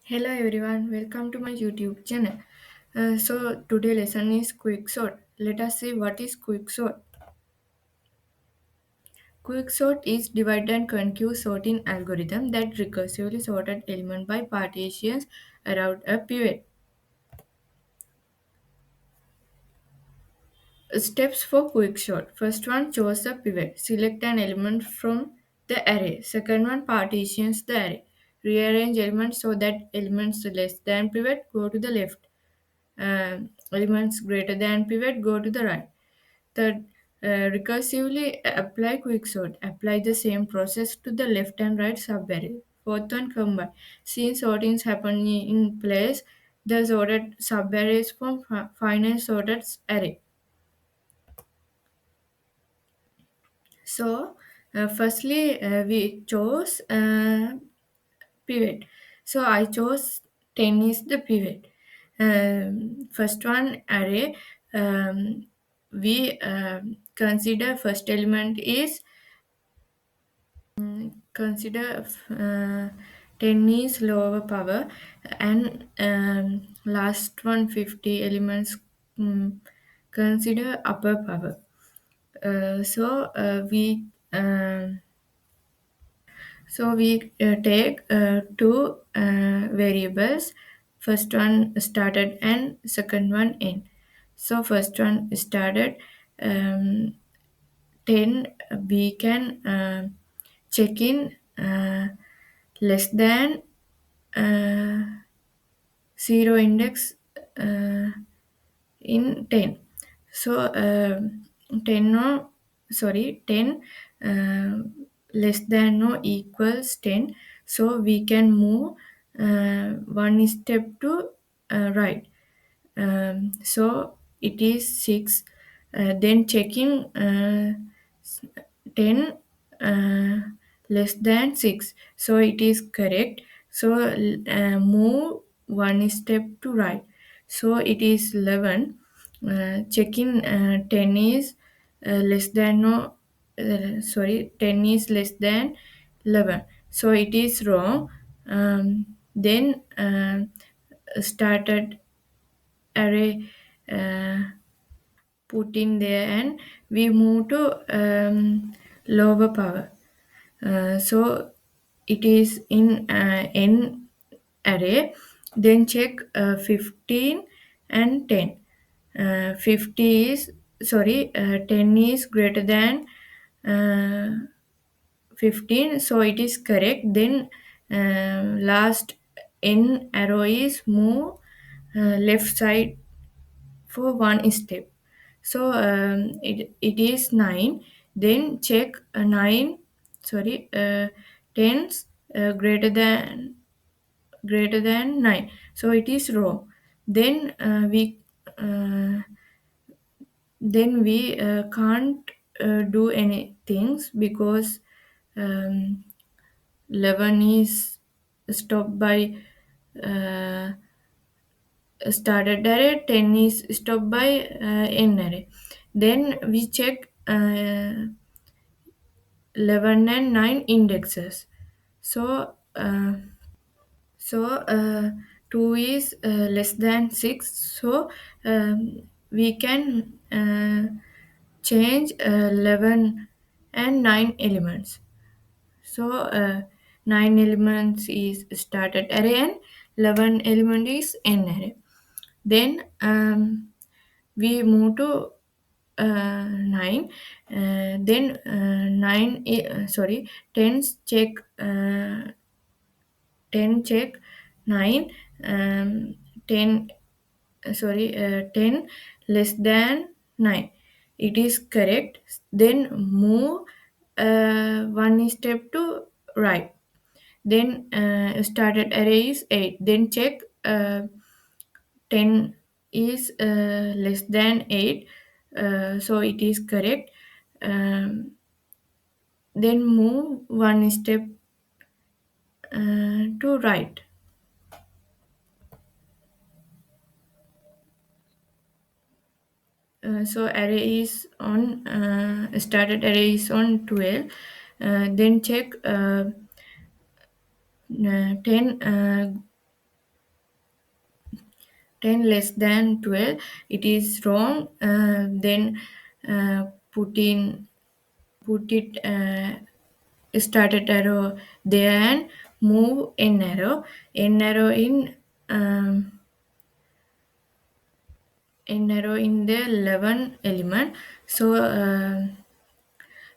Hello everyone, welcome to my YouTube channel. So today lesson is Quicksort. Let us see what is Quicksort. Quicksort is divide and conquer sorting algorithm that recursively sorted element by partitions around a pivot. Steps for Quicksort. First one, choose a pivot. Select an element from the array. Second one, partitions the array. Rearrange elements so that elements less than pivot go to the left. Elements greater than pivot go to the right. Third, recursively apply quicksort. Apply the same process to the left and right subarray. Fourth one, combine. Since sortings happen in place, the sorted subarrays from finite sorted array. So, firstly, we chose pivot. So I chose 10 is the pivot. First one array, we consider first element is consider 10 is lower power and last one 50 elements consider upper power. We take two variables. First one started and second one end. So first one started um, 10. We can check in less than uh, zero index uh, in 10. So 10 no sorry 10 uh, less than or equals 10, so we can move one step to right. So it is 6. Then checking 10 uh, less than 6, so it is correct. So move one step to right, so it is 11. Checking 10 is less than no sorry 10 is less than 11, so it is wrong. Then started array put in there and we move to lower power. So it is in n array. Then check 15 and 10. 50 is 10 is greater than uh, 15, so it is correct. Then last n arrow is move left side for one step. So it is 9. Then check 9 sorry 10s greater than 9, so it is wrong. Then we can't do any things because um, 11 is stopped by uh, started array, 10 is stopped by n array. Then we check 11 and 9 indexes. So 2 is less than 6, so we can change 11 and 9 elements. So 9 elements is started array and 11 element is n array. Then we move to 9. Then 9 10 check 10 check 9. 10 10 less than 9, it is correct. Then move one step to right. Then started array is 8. Then check 10 is less than 8, so it is correct. Then move one step to right. So array is on started array is on 12. Then check 10 10 less than 12, it is wrong. Then uh, put in put it started arrow there and move n arrow in the 11 element. So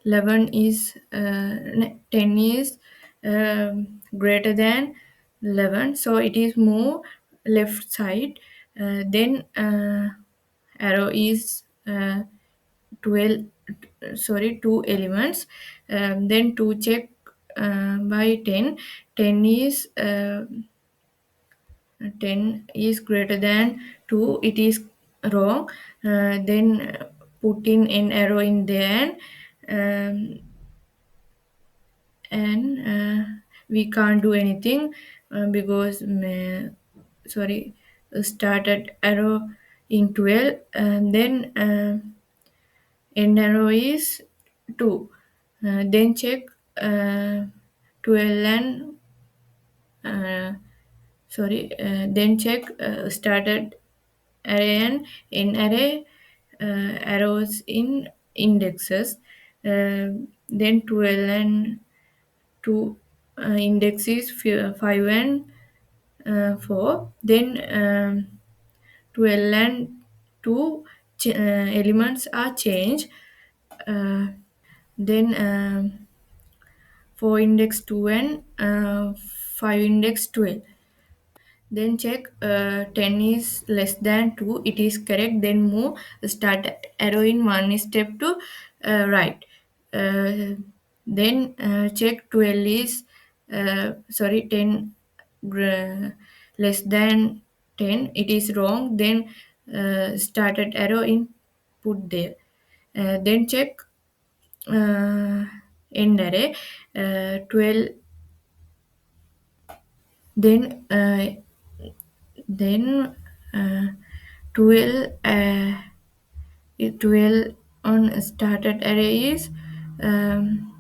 11 is 10 is greater than 11, so it is move left side. Then arrow is 12, sorry, 2 elements. Then to check by 10, 10 is 10 is greater than 2, it is wrong. Then put in an arrow in there, um, and we can't do anything because sorry, started arrow in 12, and then end arrow is 2. Then check uh, 12 and then check started array and in array arrows in indexes. Then 12 and 2 index is 5 and 4. Then 12 and 2 elements are changed. Uh, then 4 index 2 and 5 index 12. Then check 10 is less than 2, it is correct. Then move start arrow in one step to right. Then check 12 is 10 less than 10, it is wrong. Then started arrow in put there. Then check uh, end array 12. Then then 12 12 on started array is um,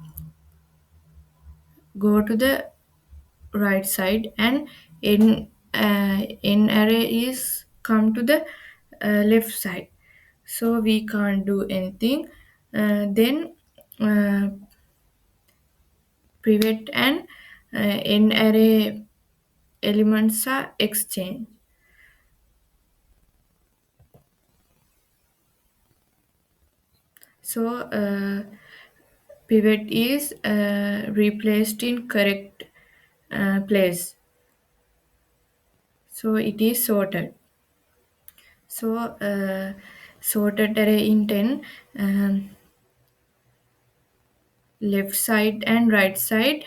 go to the right side, and in array is come to the left side, so we can't do anything. Then uh, pivot and in array elements are exchanged. So pivot is replaced in correct place, so it is sorted. So sorted array in 10, left side and right side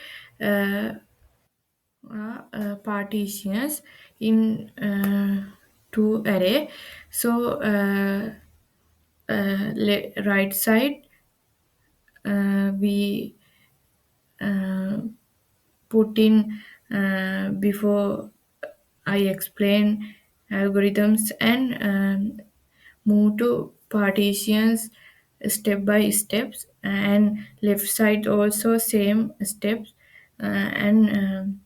partitions in two array. So right side we uh, put in before I explain algorithms, and move to partitions step by steps, and left side also same steps. And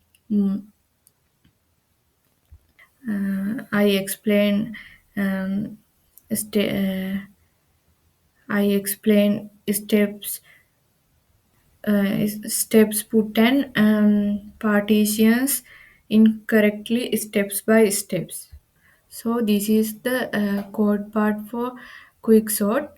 I explain um, I explain steps put and partitions incorrectly steps by steps. So this is the code part for Quicksort.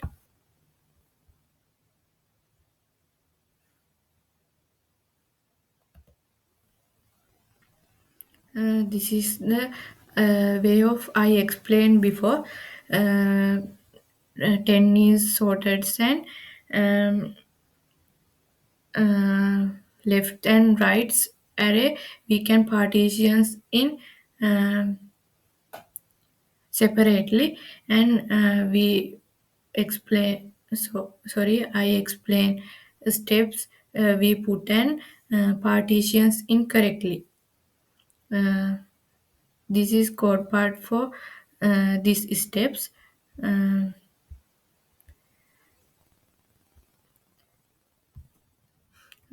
This is the way of I explained before. Uh, 10 is sorted and um, uh, left and rights array we can partitions in um, separately, and we explain, so sorry, I explain steps we put and partitions incorrectly. uh, this is code part for these steps.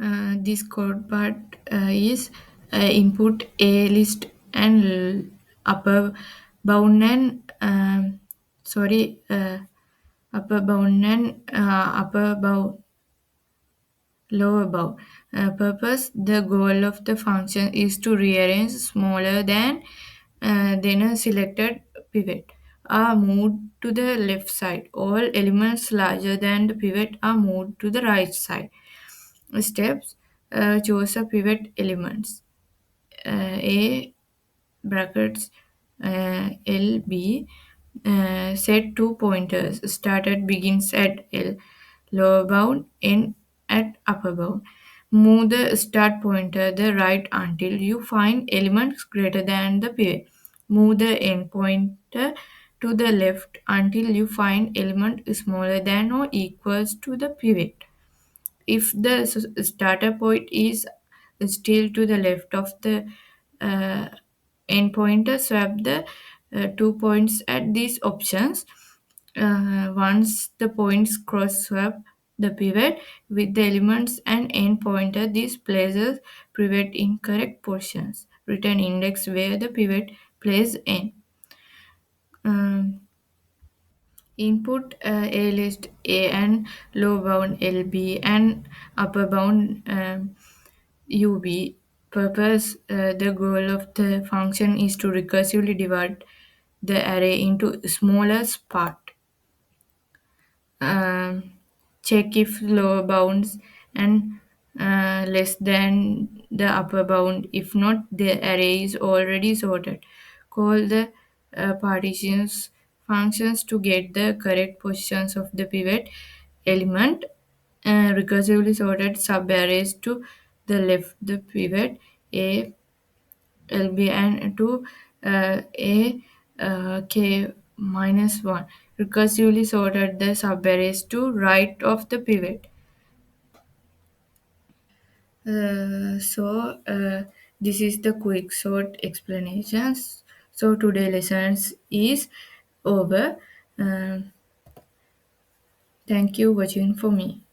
uh, this code part is input a list and upper bound and sorry upper bound and upper bound lower bound. Purpose: the goal of the function is to rearrange smaller than a selected pivot are moved to the left side. All elements larger than the pivot are moved to the right side. Steps: choose a pivot elements. A brackets LB, set two pointers. Started begins at L, lower bound, end at upper bound. Move the start pointer the right until you find elements greater than the pivot. Move the end pointer to the left until you find element smaller than or equals to the pivot. If the starter point is still to the left of the uh, end pointer, swap the 2 points at these options. Once the points cross swap the pivot with the elements and end pointer, these places pivot in correct positions. Return index where the pivot place n. Um, Input A list A and low bound LB and upper bound UB. Purpose: the goal of the function is to recursively divide the array into smaller part. Um, Check if lower bounds and less than the upper bound. If not, the array is already sorted. Call the partitions functions to get the correct positions of the pivot element. Recursively sorted sub-arrays to the left the pivot A LB and to A K minus 1. Recursively sorted the subarrays to right of the pivot. So this is the quick sort explanations. So today lessons is over. Uh, Thank you watching for me.